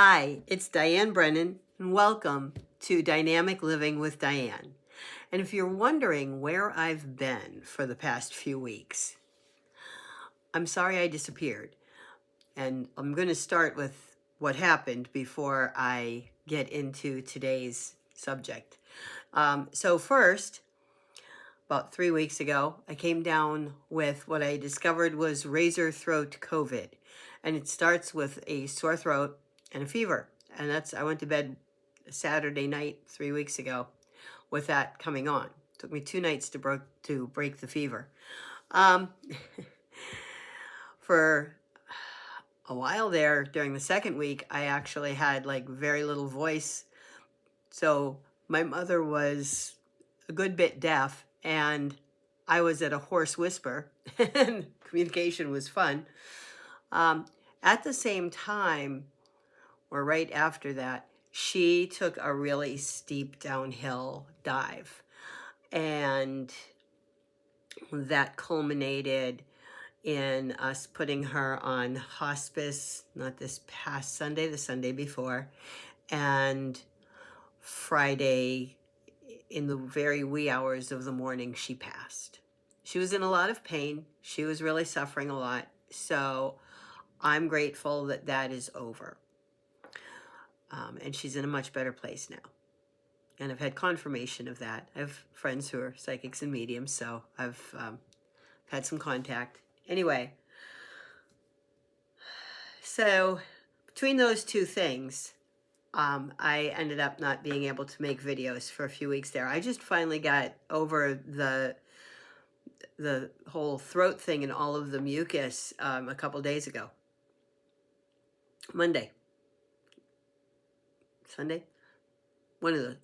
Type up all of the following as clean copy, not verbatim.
Hi, it's Diane Brennan, and welcome to Dynamic Living with Diane. And if you're wondering where I've been for the past few weeks, I'm sorry I disappeared. And I'm going to start with what happened before I get into today's subject. So first, about 3 weeks ago, I came down with what I discovered was razor throat COVID. And it starts with a sore throat and a fever. And I went to bed Saturday night 3 weeks ago with that coming on. It took me 2 nights to break the fever. Um, for a while there, during the second week, I actually had like very little voice. So my mother was a good bit deaf, and I was at a hoarse whisper, and communication was fun. At the same time, or right after that, she took a really steep downhill dive. And that culminated in us putting her on hospice, not this past Sunday, the Sunday before, and Friday in the very wee hours of the morning, she passed. She was in a lot of pain. She was really suffering a lot. So I'm grateful that that is over. And she's in a much better place now. And I've had confirmation of that. I have friends who are psychics and mediums, so I've had some contact. Anyway, so between those two things, I ended up not being able to make videos for a few weeks there. I just finally got over the whole throat thing and all of the mucus a couple days ago.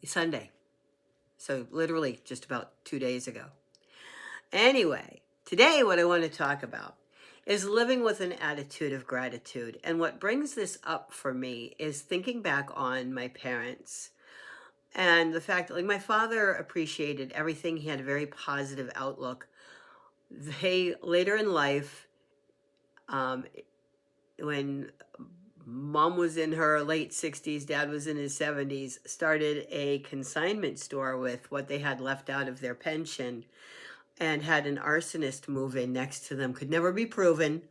Sunday. So literally just about 2 days ago. Anyway, today what I want to talk about is living with an attitude of gratitude. And what brings this up for me is thinking back on my parents and the fact that, like, my father appreciated everything. He had a very positive outlook. They, later in life, when mom was in her late 60s, dad was in his 70s, started a consignment store with what they had left out of their pension, and had an arsonist move in next to them. Could never be proven,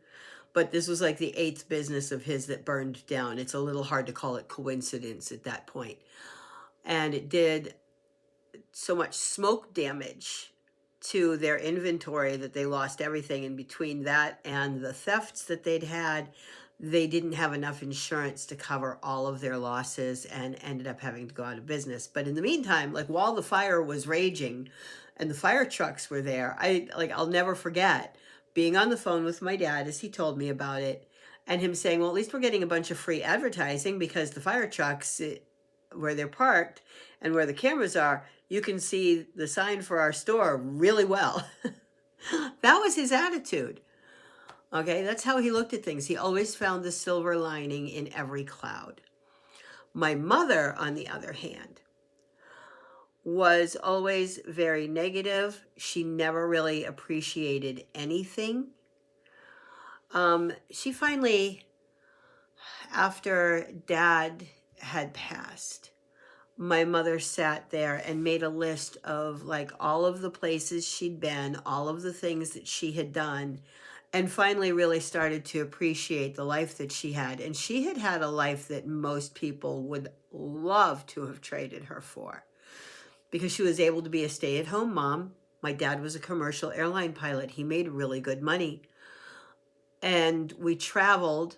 but this was like the 8th business of his that burned down. It's a little hard to call it coincidence at that point. And it did so much smoke damage to their inventory that they lost everything. And between that and the thefts that they'd had, they didn't have enough insurance to cover all of their losses and ended up having to go out of business. But in the meantime, like, while the fire was raging and the fire trucks were there, I'll never forget being on the phone with my dad as he told me about it, and him saying, well, at least we're getting a bunch of free advertising, because the fire trucks, where they're parked and where the cameras are, you can see the sign for our store really well. That was his attitude. Okay, that's how he looked at things. He always found the silver lining in every cloud. My mother, on the other hand, was always very negative. She never really appreciated anything. She finally, after dad had passed, my mother sat there and made a list of, like, all of the places she'd been, all of the things that she had done, and finally really started to appreciate the life that she had. And she had had a life that most people would love to have traded her for, because she was able to be a stay-at-home mom. My dad was a commercial airline pilot. He made really good money. And we traveled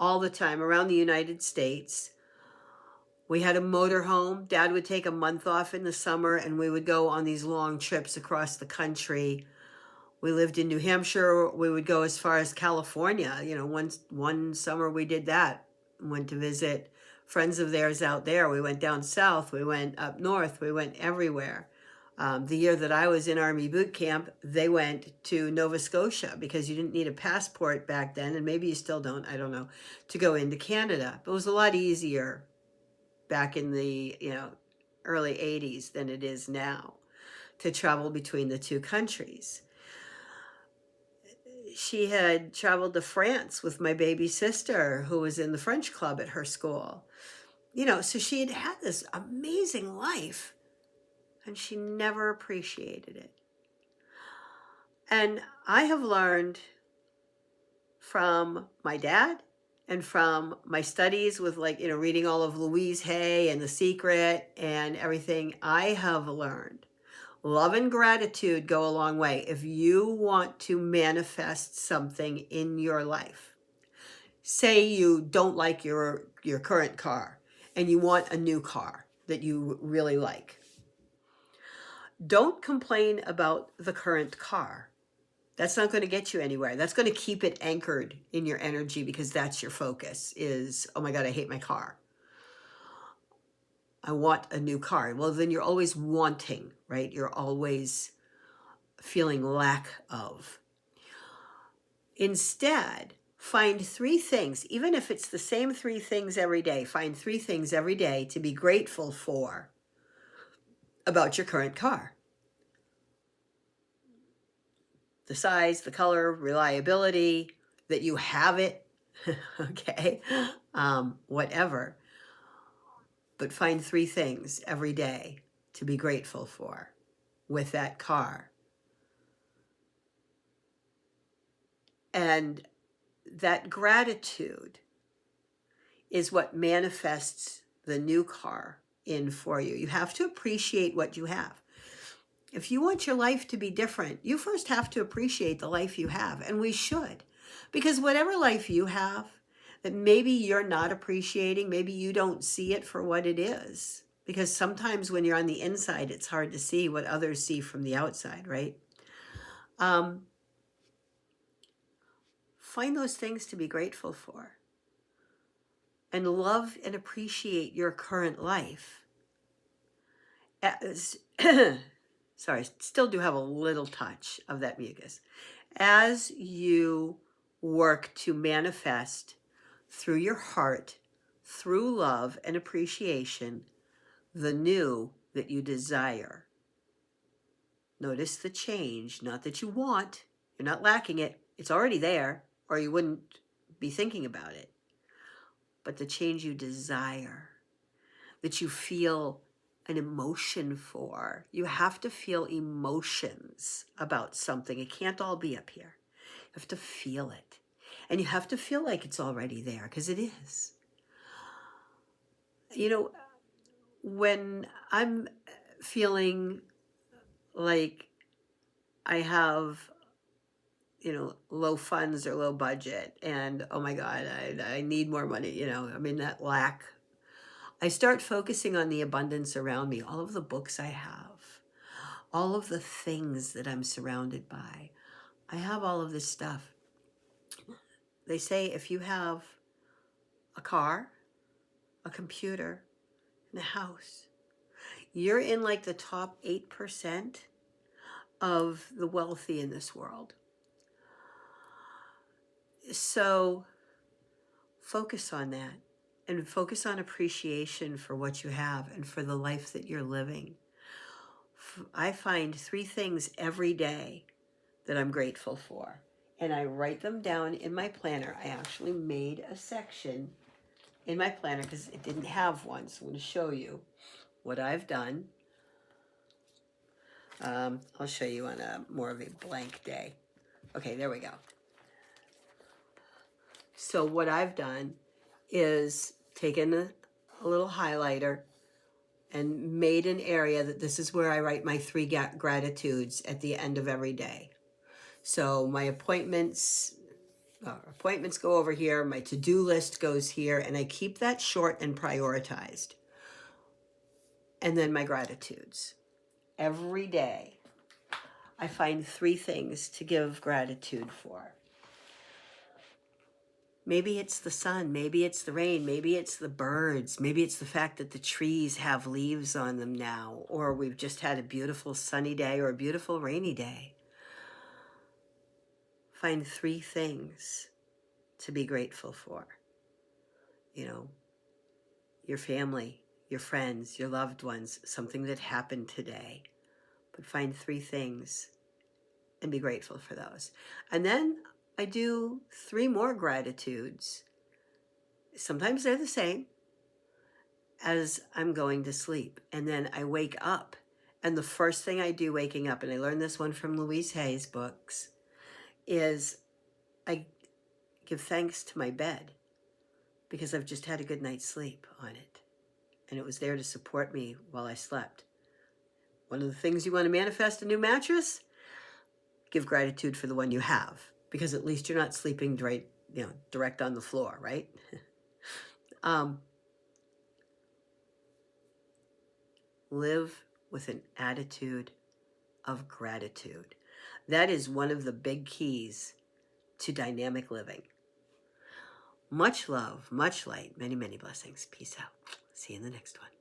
all the time around the United States. We had a motorhome. Dad would take a month off in the summer, and we would go on these long trips across the country. We lived in New Hampshire. We would go as far as California. One summer we did that. Went to visit friends of theirs out there. We went down south. We went up north. We went everywhere. The year that I was in Army boot camp, they went to Nova Scotia, because you didn't need a passport back then, and maybe you still don't, I don't know, to go into Canada. But it was a lot easier back in the early 80s than it is now to travel between the two countries. she had traveled to France with my baby sister, who was in the French club at her school. So she had had this amazing life, and she never appreciated it. And I have learned from my dad and from my studies with, like, reading all of Louise Hay and The Secret and everything, I have learned love and gratitude go a long way. If you want to manifest something in your life, say you don't like your current car and you want a new car that you really like, don't complain about the current car. That's not going to get you anywhere. That's going to keep it anchored in your energy, because that's your focus is, oh my God, I hate my car. I want a new car. Well, then you're always wanting, right? You're always feeling lack of. Instead, find 3 things, even if it's the same 3 things every day, find 3 things every day to be grateful for about your current car. The size, the color, reliability, that you have it, okay, whatever. But find 3 things every day to be grateful for with that car. And that gratitude is what manifests the new car in for you. You have to appreciate what you have. If you want your life to be different, you first have to appreciate the life you have, and we should. Because whatever life you have that maybe you're not appreciating, maybe you don't see it for what it is. Because sometimes when you're on the inside, it's hard to see what others see from the outside, right? Find those things to be grateful for. And love and appreciate your current life. Sorry, still do have a little touch of that mucus. As you work to manifest through your heart, through love and appreciation, the new that you desire. Notice the change, not that you want, you're not lacking it, it's already there, or you wouldn't be thinking about it. But the change you desire, that you feel an emotion for. You have to feel emotions about something. It can't all be up here. You have to feel it. And you have to feel like it's already there, because it is. When I'm feeling like I have, low funds or low budget, and oh my God, I need more money, that lack, I start focusing on the abundance around me, all of the books I have, all of the things that I'm surrounded by. I have all of this stuff. They say if you have a car, a computer, and a house, you're in like the top 8% of the wealthy in this world. So focus on that, and focus on appreciation for what you have and for the life that you're living. I find 3 things every day that I'm grateful for, and I write them down in my planner. I actually made a section in my planner because it didn't have one, so I'm going to show you what I've done. I'll show you on a more of a blank day. Okay, there we go. So what I've done is taken a little highlighter and made an area that this is where I write my 3 gratitudes at the end of every day. So my appointments go over here, my to-do list goes here, and I keep that short and prioritized. And then my gratitudes. Every day, I find 3 things to give gratitude for. Maybe it's the sun, maybe it's the rain, maybe it's the birds, maybe it's the fact that the trees have leaves on them now, or we've just had a beautiful sunny day or a beautiful rainy day. Find 3 things to be grateful for. Your family, your friends, your loved ones, something that happened today. But find 3 things and be grateful for those. And then I do 3 more gratitudes. Sometimes they're the same, as I'm going to sleep. And then I wake up. And the first thing I do waking up, and I learned this one from Louise Hay's books, is I give thanks to my bed because I've just had a good night's sleep on it. And it was there to support me while I slept. One of the things you want to manifest a new mattress, give gratitude for the one you have, because at least you're not sleeping direct on the floor, right? Live with an attitude of gratitude. That is one of the big keys to dynamic living. Much love, much light, many, many blessings. Peace out. See you in the next one.